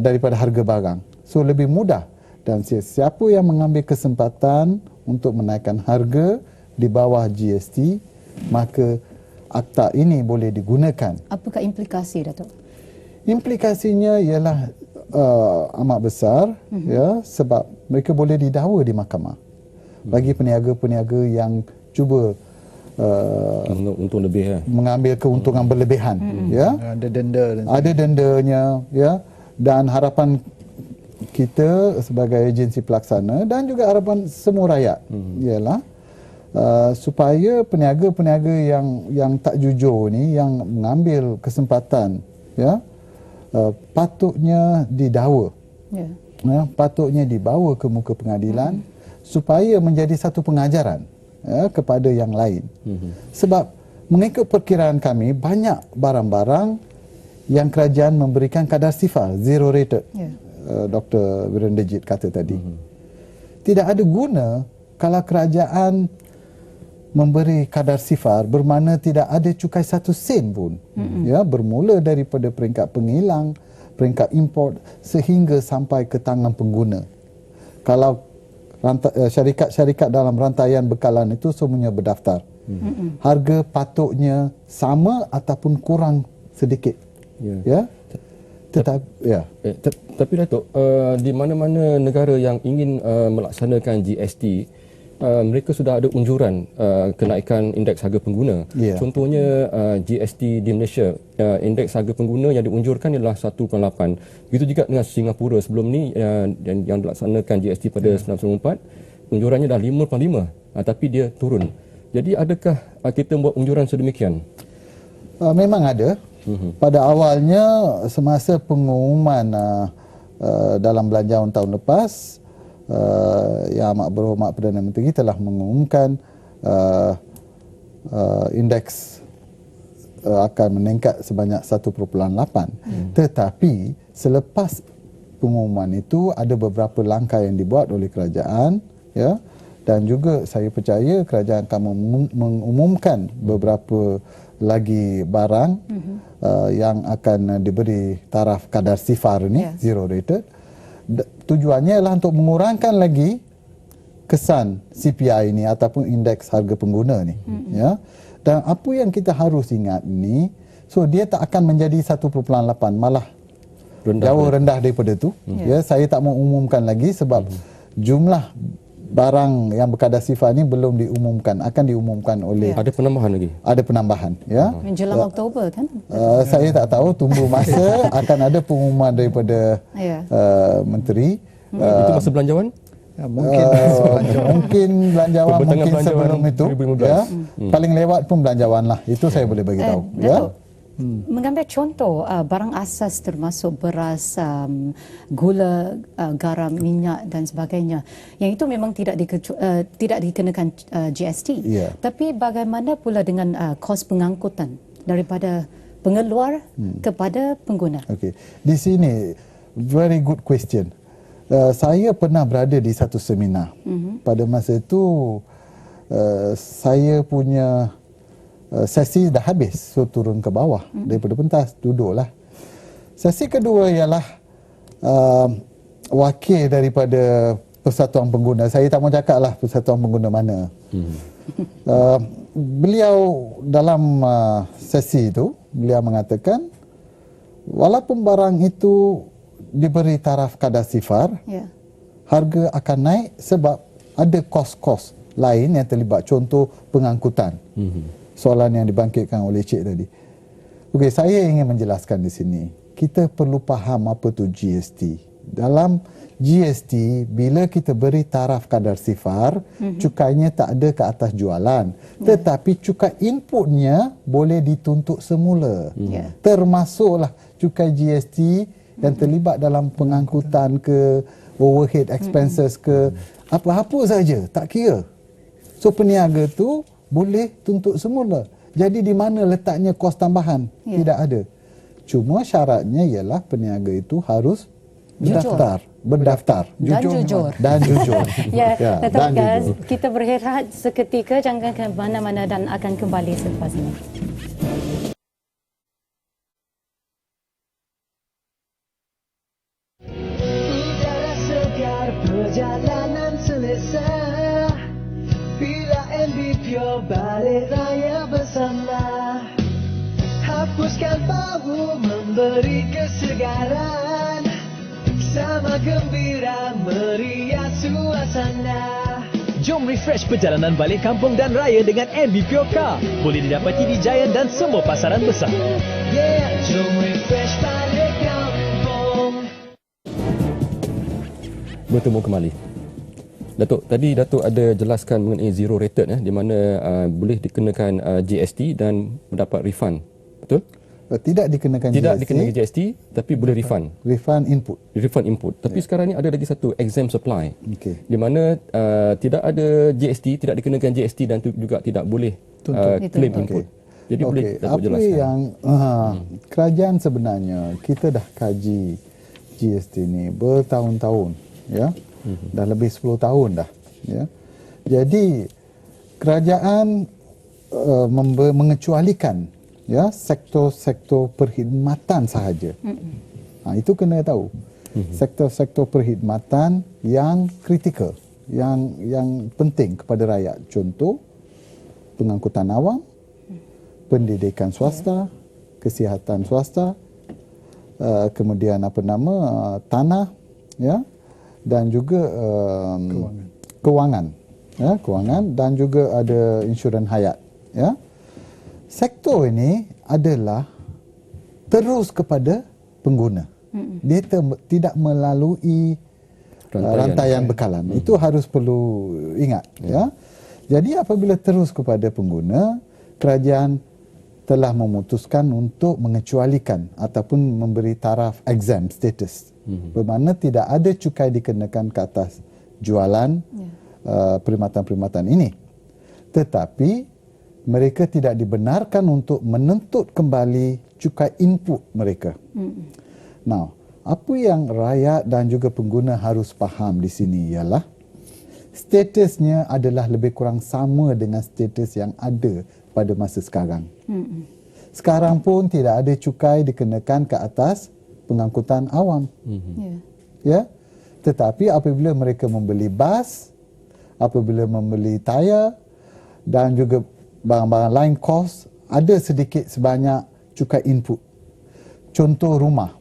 daripada harga barang. So lebih mudah, dan siapa yang mengambil kesempatan untuk menaikkan harga di bawah GST, maka akta ini boleh digunakan. Apakah implikasi, Datuk? Implikasinya ialah amat besar, ya, sebab mereka boleh didakwa di mahkamah. Bagi peniaga-peniaga yang cuba untung lebih, mengambil keuntungan berlebihan, ya. Ada denda dan Ada dendanya, ya. Dan harapan kita sebagai agensi pelaksana dan juga harapan semua rakyat ialah supaya peniaga-peniaga yang tak jujur ni, yang mengambil kesempatan, ya, patutnya didakwa, patutnya dibawa ke muka pengadilan supaya menjadi satu pengajaran, ya, kepada yang lain. Sebab mengikut perkiraan kami, banyak barang-barang yang kerajaan memberikan kadar sifar zero rated. Dr. Virendrajit kata tadi, tidak ada guna kalau kerajaan memberi kadar sifar bermakna tidak ada cukai 1 sen pun, ya, bermula daripada peringkat penghilang, peringkat import sehingga sampai ke tangan pengguna. Kalau syarikat-syarikat dalam rantaian bekalan itu semuanya berdaftar, harga patutnya sama ataupun kurang sedikit, ya. Tapi Datuk, di mana-mana negara yang ingin melaksanakan GST, mereka sudah ada unjuran kenaikan indeks harga pengguna. Contohnya GST di Malaysia, indeks harga pengguna yang diunjurkan ialah 1.8. Begitu juga dengan Singapura sebelum ni, yang dilaksanakan GST pada 1994, unjurannya dah 5.5, tapi dia turun. Jadi adakah kita buat unjuran sedemikian? Memang ada. Pada awalnya, semasa pengumuman dalam belanjawan tahun lepas, Yang Amat Berhormat Perdana Menteri telah mengumumkan indeks akan meningkat sebanyak 1.8. Tetapi selepas pengumuman itu ada beberapa langkah yang dibuat oleh kerajaan, ya, dan juga saya percaya kerajaan akan mengumumkan beberapa lagi barang yang akan diberi taraf kadar sifar ni, zero rated. Tujuannya adalah untuk mengurangkan lagi kesan CPI ini ataupun indeks harga pengguna ni, ya. Dan apa yang kita harus ingat ni, so dia tak akan menjadi 1.8, malah jauh rendah daripada tu. Ya, saya tak mau umumkan lagi sebab jumlah barang yang berkadar sifar ni belum diumumkan, akan diumumkan oleh ada penambahan lagi. Ada penambahan, ya. Menjelang Oktober kan? Saya tak tahu, tunggu masa akan ada pengumuman daripada menteri. Itu masa belanjawan? Mungkin belanjawan, mungkin sebelum itu, 2015. ya. Paling lewat pun belanjawan lah. Itu saya boleh bagi tahu, ya. Mengambil contoh barang asas termasuk beras, gula, garam, minyak dan sebagainya, yang itu memang tidak dikenakan GST. Tapi bagaimana pula dengan kos pengangkutan daripada pengeluar kepada pengguna? Okey, di sini very good question. Saya pernah berada di satu seminar. Pada masa itu saya punya sesi dah habis, so turun ke bawah daripada pentas, duduklah. Sesi kedua ialah wakil daripada Persatuan Pengguna. Saya tak mau cakap lah Persatuan Pengguna mana. Beliau dalam sesi itu, beliau mengatakan walaupun barang itu diberi taraf kadar sifar, harga akan naik sebab ada kos-kos lain yang terlibat, contoh pengangkutan. Soalan yang dibangkitkan oleh Cik tadi. Okey, saya ingin menjelaskan di sini. Kita perlu faham apa tu GST. Dalam GST, bila kita beri taraf kadar sifar, cukainya tak ada ke atas jualan. Tetapi cukai inputnya boleh dituntut semula. Termasuklah cukai GST yang terlibat dalam pengangkutan ke overhead expenses ke apa-apa saja, tak kira. So peniaga tu boleh tuntut semula. Jadi di mana letaknya kos tambahan? Tidak ada. Cuma syaratnya ialah peniaga itu harus berdaftar Dan jujur. Ya, Datuk, dan jujur. kita berehat seketika, jangan ke mana-mana dan akan kembali selepas ini. Udara segar, perjalanan selesa. Bila MBPO balik raya bersama. Hapuskan bau, memberi kesegaran. Sama gembira, meriah suasana. Jom refresh perjalanan balik kampung dan raya dengan MBPO Car. Boleh didapati di Giant dan semua pasaran besar. Yeah, jom refresh balik kampung. Bertemu kembali. Datuk, tadi Datuk ada jelaskan mengenai zero rated di mana boleh dikenakan GST dan mendapat refund. Betul? Tidak dikenakan Tidak GST, dikenakan GST tapi boleh refund. refund input. Refund input. Tapi sekarang ni ada lagi satu exempt supply. Okey. Di mana tidak ada GST, tidak dikenakan GST dan juga tidak boleh claim input. Jadi boleh Datuk apa jelaskan. yang kerajaan sebenarnya kita dah kaji GST ni bertahun-tahun, ya. Dah lebih 10 tahun dah, ya. Jadi kerajaan mengecualikan, ya, sektor-sektor perkhidmatan sahaja. Itu kena tahu. Sektor-sektor perkhidmatan yang kritikal, yang penting kepada rakyat. Contoh, pengangkutan awam, pendidikan swasta, kesihatan swasta, kemudian tanah, ya, dan juga kewangan, ya, kewangan dan juga ada insurans hayat, ya. Sektor ini adalah terus kepada pengguna. Dia tidak melalui rantaian bekalan. Itu harus perlu ingat, ya. Jadi apabila terus kepada pengguna, kerajaan telah memutuskan untuk mengecualikan ataupun memberi taraf exempt status. Bermakna tidak ada cukai dikenakan ke atas jualan perkhidmatan-perkhidmatan ini. Tetapi mereka tidak dibenarkan untuk menuntut kembali cukai input mereka. Now, apa yang rakyat dan juga pengguna harus faham di sini ialah statusnya adalah lebih kurang sama dengan status yang ada pada masa sekarang. Sekarang pun tidak ada cukai dikenakan ke atas pengangkutan awam. Ya. Tetapi apabila mereka membeli bas, apabila membeli tayar dan juga barang-barang lain kos, ada sedikit sebanyak cukai input. Contoh rumah.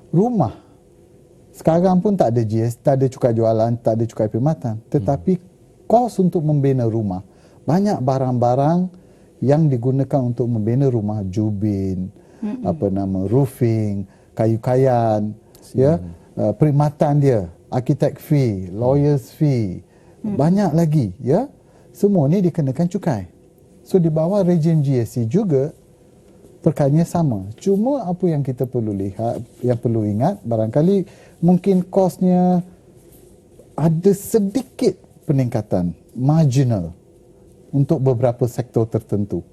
Rumah sekarang pun tak ada GST, tak ada cukai jualan, tak ada cukai perkhidmatan. Tetapi kos untuk membina rumah, banyak barang-barang yang digunakan untuk membina rumah, jubin, roofing, kayu-kayan, ya, perkhidmatan dia, architect fee, lawyers fee, banyak lagi, ya. Semua ni dikenakan cukai. So di bawah rejim GST juga perkaranya sama. Cuma apa yang kita perlu lihat, yang perlu ingat, barangkali mungkin kosnya ada sedikit peningkatan, marginal untuk beberapa sektor tertentu.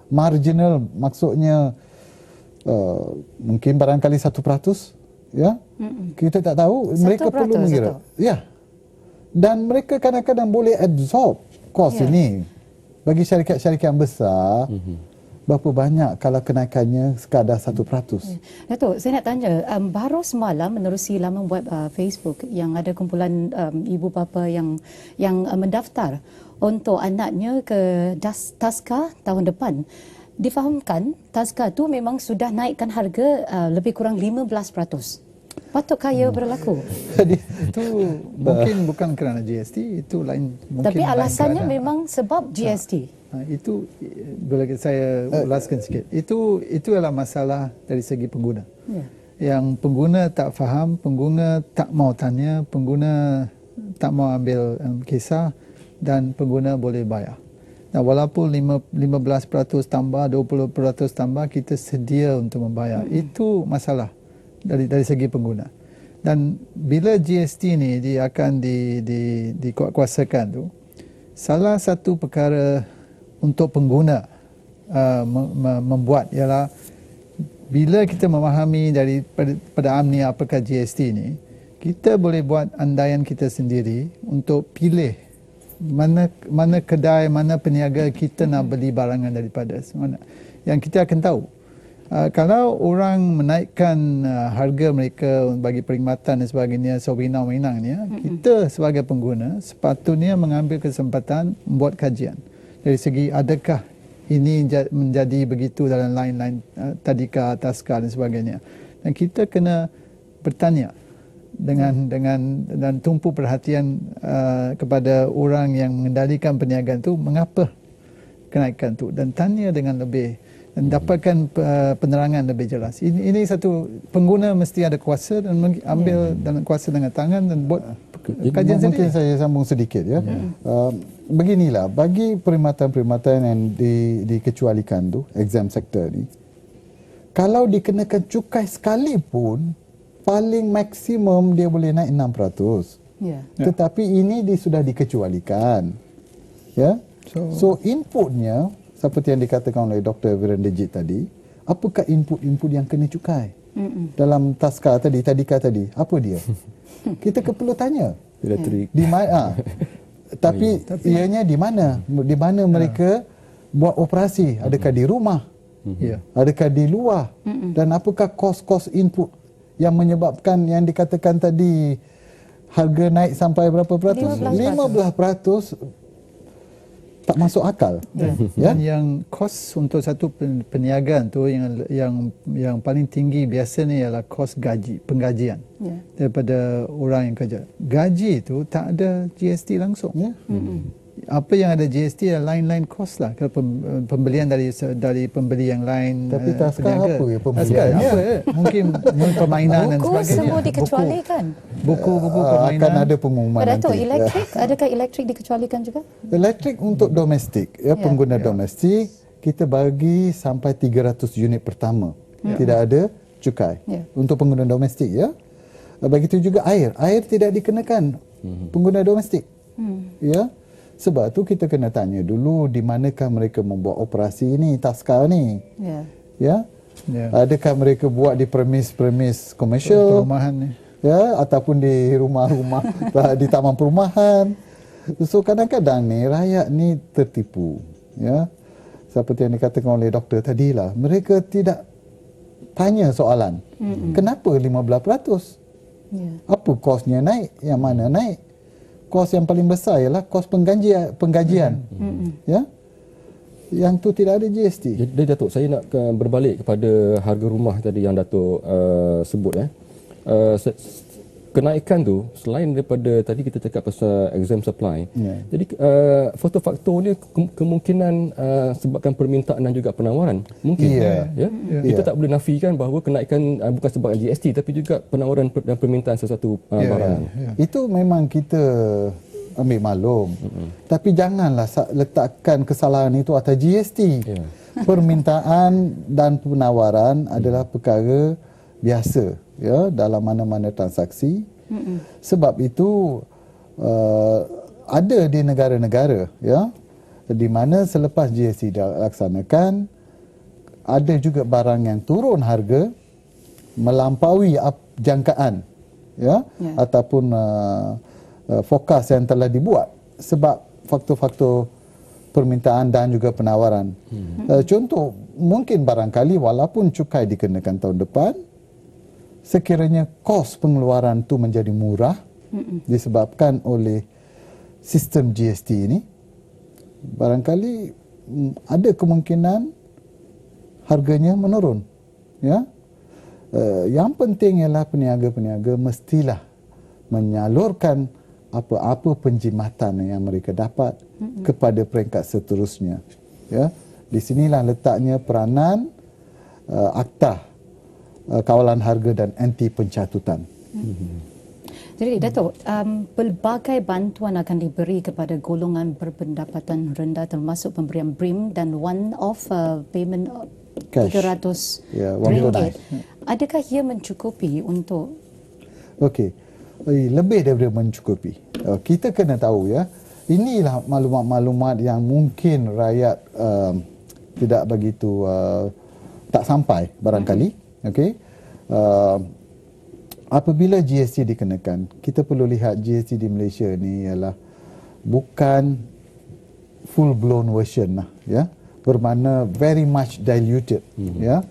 Marginal maksudnya mungkin barangkali 1%, ya. Kita tak tahu, mereka perlu mengira. Ya. Dan mereka kadang-kadang boleh absorb kos ini. Bagi syarikat-syarikat yang besar, berapa banyak kalau kenaikannya sekadar 1%. Datuk, saya nak tanya, baru semalam menerusi laman web Facebook yang ada kumpulan ibu bapa yang mendaftar untuk anaknya ke Taska tahun depan. Difahamkan Taska tu memang sudah naikkan harga lebih kurang 15%. Patutkah ia berlaku? Jadi Itu mungkin bukan kerana GST, itu lain. Mungkin Tapi alasannya lain memang sebab GST. itu boleh saya ulaskan sikit. Itu adalah masalah dari segi pengguna. Yang pengguna tak faham, pengguna tak mau tanya, pengguna tak mau ambil kisah dan pengguna boleh bayar. Nah, walaupun 15% tambah, 20% tambah, kita sedia untuk membayar. Itu masalah. dari segi pengguna. Dan bila GST ni dia akan dikuatkuasakan tu, salah satu perkara untuk pengguna membuat ialah bila kita memahami pada amni apakah GST ni, kita boleh buat andaian kita sendiri untuk pilih mana kedai, mana peniaga kita nak beli barangan daripada. Yang kita akan tahu. Kalau orang menaikkan harga mereka bagi perkhidmatan dan sebagainya, sewenang-wenang ni, kita sebagai pengguna sepatutnya mengambil kesempatan membuat kajian dari segi adakah ini menjadi begitu dalam line-line tadika, taska dan sebagainya. Dan kita kena bertanya dan tumpu perhatian kepada orang yang mengendalikan perniagaan tu, mengapa kenaikan tu, dan tanya dengan lebih dan dapatkan penerangan lebih jelas. Ini satu pengguna mesti ada kuasa dan ambil dalam kuasa dengan tangan dan buat kajian sendiri. Mungkin saya sambung sedikit ya. Beginilah, bagi perkhidmatan-perkhidmatan yang dikecualikan tu, exam sector ni, kalau dikenakan cukai sekalipun, paling maksimum dia boleh naik 6%. Ya. Tetapi ini sudah dikecualikan. Ya. So inputnya seperti yang dikatakan oleh Dr. Virendrajit tadi, apakah input-input yang kena cukai? Dalam taska tadi, tadika tadi, apa dia? Kita perlu tanya. Elektrik. Di mana? Tapi ianya di mana? Di mana mereka buat operasi? Adakah di rumah? Adakah di luar? Dan apakah kos-kos input yang menyebabkan yang dikatakan tadi harga naik sampai berapa peratus? 15%. Tak masuk akal. Dan yang kos untuk satu perniagaan tu yang paling tinggi biasanya ialah kos gaji, penggajian daripada orang yang kerja. Gaji tu tak ada GST langsung. Apa yang ada GST adalah line-line cost lah. Kalau pembelian dari pembeli yang lain. Tapi taska apa ya pembelian? Mungkin permainan dan Buku sebagainya. semua dikecualikan. Buku-buku permainan. Akan ada pengumuman Dato', nanti. elektrik, adakah elektrik dikecualikan juga? Elektrik untuk domestik, pengguna domestik, kita bagi sampai 300 unit pertama. Tidak ada cukai untuk pengguna domestik ya. Begitu juga air. Air tidak dikenakan pengguna domestik. Ya. Sebab tu kita kena tanya dulu di manakah mereka membuat operasi ini, taska ni. Ya. Adakah mereka buat di premis komersial, perumahan ni. Ya, ataupun di rumah-rumah di taman perumahan. So kadang-kadang ni rakyat ni tertipu, ya. Seperti yang dikatakan oleh doktor tadilah, mereka tidak tanya soalan. Kenapa 15%? Apa kosnya naik? Yang mana naik? Kos yang paling besar ialah kos penggajian. Ya. Yang tu tidak ada GST. Jadi Datuk, saya nak berbalik kepada harga rumah tadi yang Datuk sebut. Kenaikan tu selain daripada tadi kita cakap pasal exam supply. Jadi faktor-faktor ni kemungkinan sebabkan permintaan dan juga penawaran. Mungkin. Kita tak boleh nafikan bahawa kenaikan bukan sebab GST tapi juga penawaran dan permintaan sesuatu barangan. Itu memang kita ambil maklum. Tapi janganlah letakkan kesalahan itu atas GST. Permintaan dan penawaran adalah perkara biasa ya dalam mana-mana transaksi. Sebab itu ada di negara-negara ya di mana selepas GST dilaksanakan ada juga barang yang turun harga melampaui jangkaan ya ataupun fokus yang telah dibuat sebab faktor-faktor permintaan dan juga penawaran. Contoh, mungkin barangkali walaupun cukai dikenakan tahun depan, sekiranya kos pengeluaran itu menjadi murah disebabkan oleh sistem GST ini, barangkali ada kemungkinan harganya menurun. Ya, yang penting ialah peniaga-peniaga mestilah menyalurkan apa-apa penjimatan yang mereka dapat kepada peringkat seterusnya. Ya, di sinilah letaknya peranan Akta Kawalan Harga dan Anti Pencatutan. Jadi Datuk, pelbagai bantuan akan diberi kepada golongan berpendapatan rendah termasuk pemberian BRIM dan one-off payment Cash. RM300. Ya, wang tunai. Adakah ia mencukupi untuk Okey. Lebih daripada mencukupi. Kita kena tahu ya, inilah maklumat-maklumat yang mungkin rakyat tidak begitu tak sampai barangkali. Okey. Apabila GST dikenakan, kita perlu lihat GST di Malaysia ni ialah bukan full blown version lah, ya. Bermakna very much diluted, ya.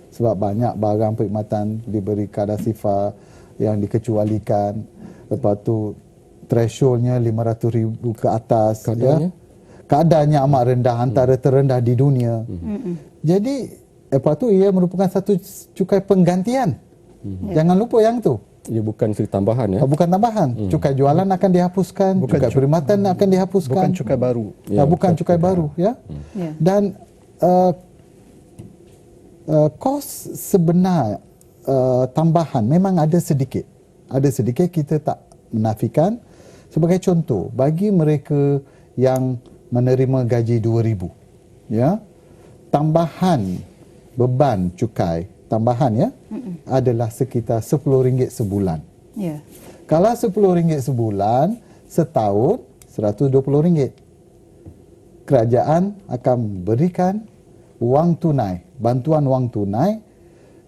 Sebab banyak barang perkhidmatan diberi kadar sifar yang dikecualikan. Lepas tu thresholdnya 500,000 ke atas, Kadarnya? ya. Kadarnya amat rendah, antara terendah di dunia. Jadi lepas tu ia merupakan satu cukai penggantian. Jangan lupa yang tu. Ia bukan segi tambahan ya. Bukan tambahan. Cukai jualan akan dihapuskan, cukai perkhidmatan akan dihapuskan. Bukan cukai baru. Ya, Bukan bukan cukai baru, ya. Ya. Dan kos sebenar tambahan memang ada sedikit. Ada sedikit, kita tak menafikan. Sebagai contoh, bagi mereka yang menerima gaji 2,000, ya, tambahan beban cukai tambahan ya adalah sekitar RM10 sebulan. ya. Kalau RM10 sebulan, setahun RM120. Kerajaan akan berikan wang tunai, bantuan wang tunai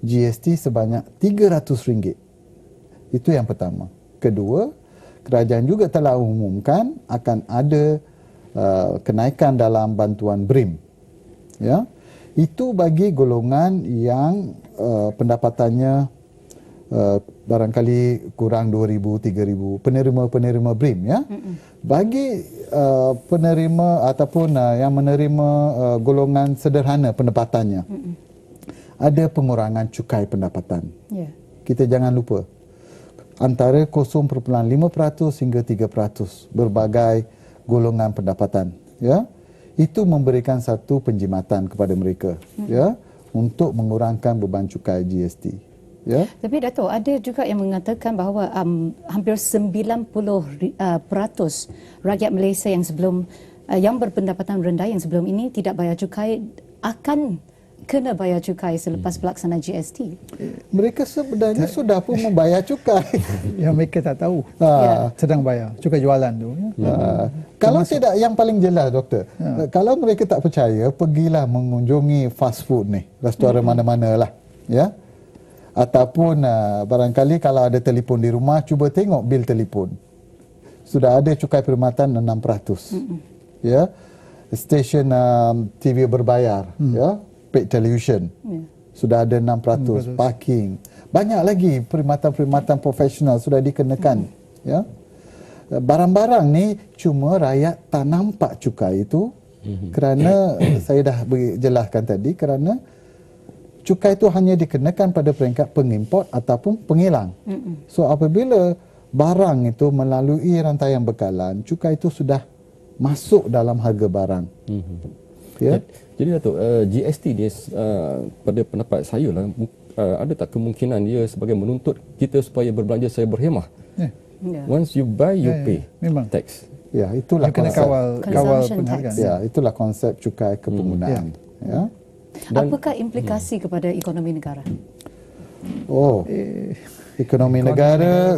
GST sebanyak RM300. Itu yang pertama. Kedua, kerajaan juga telah umumkan akan ada kenaikan dalam bantuan BRIM. Ya. Itu bagi golongan yang pendapatannya barangkali kurang 2,000, 3,000, penerima BRIM, ya. Bagi penerima ataupun yang menerima golongan sederhana pendapatannya, ada pengurangan cukai pendapatan. Ya. Kita jangan lupa, antara 0.5% hingga 3% berbagai golongan pendapatan, ya. Itu memberikan satu penjimatan kepada mereka, ya, untuk mengurangkan beban cukai GST, ya. Tapi Dato', ada juga yang mengatakan bahawa hampir 90% rakyat Malaysia yang sebelum yang berpendapatan rendah yang sebelum ini tidak bayar cukai akan kena bayar cukai selepas pelaksanaan GST. Mereka sebenarnya sudah pun membayar cukai. Yang mereka tak tahu Ya. sedang bayar cukai jualan tu. Ya. Kalau tidak, yang paling jelas doktor, kalau mereka tak percaya, pergilah mengunjungi fast food ni, restoran mana-mana lah, ya. Ataupun barangkali kalau ada telefon di rumah, cuba tengok bil telefon. Sudah ada cukai perkhidmatan 6%. Ya. Stesen TV berbayar, ya, paid television. Sudah ada 6%, parking. Banyak lagi perkhidmatan-perkhidmatan profesional sudah dikenakan, ya. Barang-barang ni cuma rakyat tak nampak cukai itu kerana saya dah jelaskan tadi, kerana cukai itu hanya dikenakan pada peringkat pengimport ataupun pengilang. So apabila barang itu melalui rantaian bekalan, cukai itu sudah masuk dalam harga barang. Ya. Jadi Datuk, GST ni pada pendapat saya lah, ada tak kemungkinan dia sebagai menuntut kita supaya berbelanja saya berhemah? Ya. Once you buy, you pay Memang. tax. Ya, itulah Dia kena konsep. kawal Consumption penghargaan. tax. Ya, itulah konsep cukai kepenggunaan. Ya. Apakah implikasi kepada ekonomi negara? Oh, ekonomi negara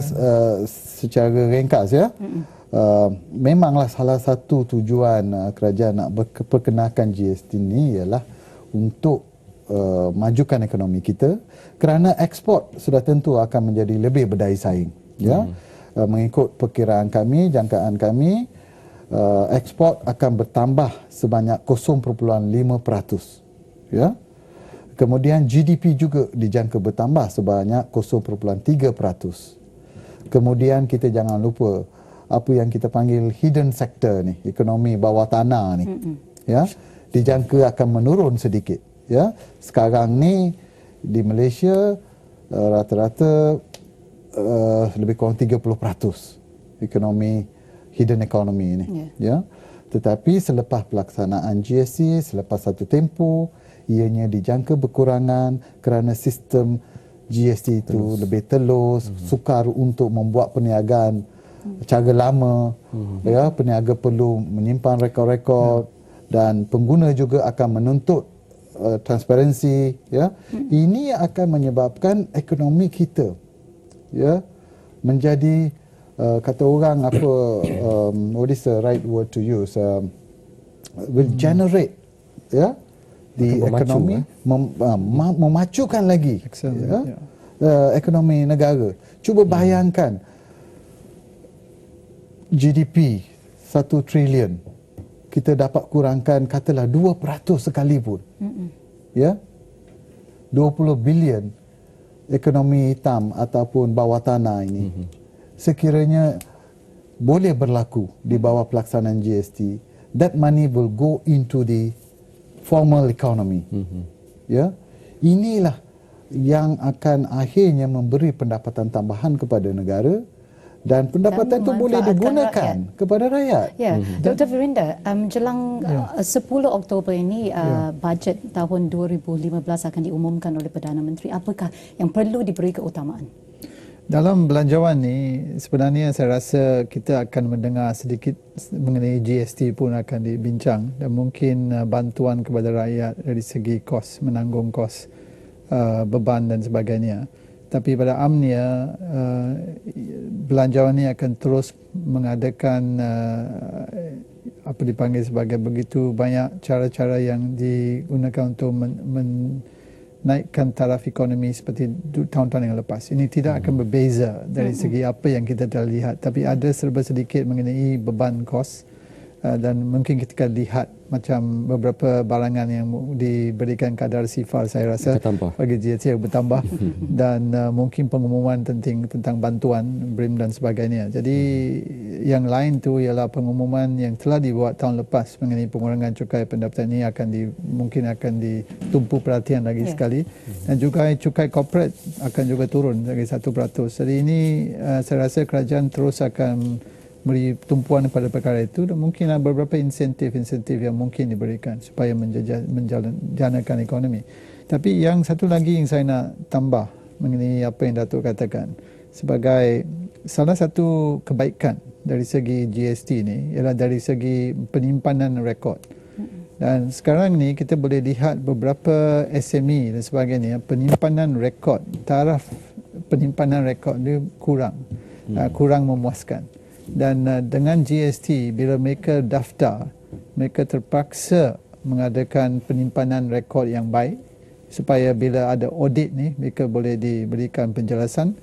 secara ringkas, ya. Memanglah salah satu tujuan kerajaan nak perkenalkan GST ni ialah untuk majukan ekonomi kita, kerana ekspor sudah tentu akan menjadi lebih berdaya saing, ya. Mengikut perkiraan kami, jangkaan kami, ekspor akan bertambah sebanyak 0.5%, ya. Kemudian GDP juga dijangka bertambah sebanyak 0.3%. Kemudian kita jangan lupa apa yang kita panggil hidden sector ni, ekonomi bawah tanah ni, ya, dijangka akan menurun sedikit, ya. Sekarang ni di Malaysia rata-rata lebih kurang 30% ekonomi hidden economy ni, ya. Tetapi selepas pelaksanaan GST, selepas satu tempoh, ianya dijangka berkurangan kerana sistem GST itu lebih telus, sukar untuk membuat perniagaan cara lama, ya. Peniaga perlu menyimpan rekod-rekod dan pengguna juga akan menuntut transparansi, ya. Ini akan menyebabkan ekonomi kita, ya, menjadi kata orang apa, what is the right word to use, will generate, ya, di Akan memacu, ekonomi, memacukan lagi, ya, ekonomi negara. Cuba bayangkan GDP 1 trilion kita dapat kurangkan katalah 2% sekalipun, ya, 20 bilion ekonomi hitam ataupun bawah tanah ini sekiranya boleh berlaku di bawah pelaksanaan GST, that money will go into the formal economy. Ya, inilah yang akan akhirnya memberi pendapatan tambahan kepada negara, dan pendapatan itu boleh digunakan kepada rakyat. Ya, Dr. Virinda, menjelang 10 Oktober ini bajet tahun 2015 akan diumumkan oleh Perdana Menteri. Apakah yang perlu diberi keutamaan? Dalam belanjawan ni sebenarnya saya rasa kita akan mendengar sedikit mengenai GST pun akan dibincang, dan mungkin bantuan kepada rakyat dari segi kos, menanggung kos, beban dan sebagainya. Tapi pada amnya belanjawan ini akan terus mengadakan apa dipanggil sebagai begitu banyak cara-cara yang digunakan untuk menaikkan taraf ekonomi seperti tahun-tahun yang lepas. Ini tidak akan berbeza dari segi apa yang kita telah lihat, tapi ada serba sedikit mengenai beban kos, dan mungkin kita lihat macam beberapa barangan yang diberikan kadar sifar saya rasa bagi GST bertambah dan mungkin pengumuman tentang bantuan BRIM dan sebagainya. Jadi yang lain tu ialah pengumuman yang telah dibuat tahun lepas mengenai pengurangan cukai pendapatan ini mungkin akan ditumpu perhatian lagi sekali, dan juga cukai corporate akan juga turun lagi 1%. Jadi ini saya rasa kerajaan terus akan beri tumpuan kepada perkara itu, dan mungkin ada beberapa insentif-insentif yang mungkin diberikan supaya menjanakan ekonomi. Tapi yang satu lagi yang saya nak tambah mengenai apa yang Datuk katakan, sebagai salah satu kebaikan dari segi GST ini ialah dari segi penyimpanan rekod. Dan sekarang ni kita boleh lihat beberapa SME dan sebagainya, penyimpanan rekod, taraf penyimpanan rekod dia kurang memuaskan. Dan dengan GST, bila mereka daftar, mereka terpaksa mengadakan penyimpanan rekod yang baik supaya bila ada audit ni mereka boleh diberikan penjelasan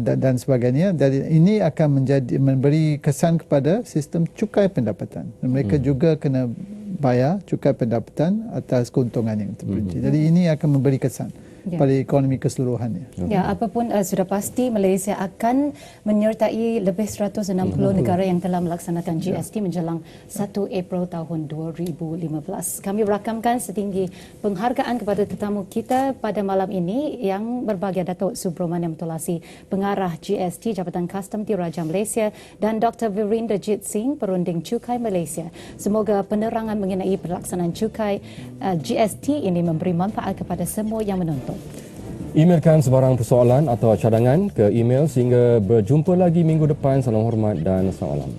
dan sebagainya. Dan ini akan memberi kesan kepada sistem cukai pendapatan. Dan mereka juga kena bayar cukai pendapatan atas keuntungan yang terperinci. Jadi ini akan memberi kesan pada ekonomi keseluruhannya. Ya, apapun sudah pasti Malaysia akan menyertai lebih 160 negara yang telah melaksanakan GST menjelang 1 April tahun 2015. Kami berakamkan setinggi penghargaan kepada tetamu kita pada malam ini yang berbahagia Datuk Subramaniam Tolasi, Pengarah GST Jabatan Kastam Diraja Malaysia, dan Dr. Virinda Jit Singh, Perunding Cukai Malaysia. Semoga penerangan mengenai pelaksanaan cukai GST ini memberi manfaat kepada semua yang menonton. Emailkan sebarang persoalan atau cadangan ke email sehingga berjumpa lagi minggu depan. Salam hormat dan salam.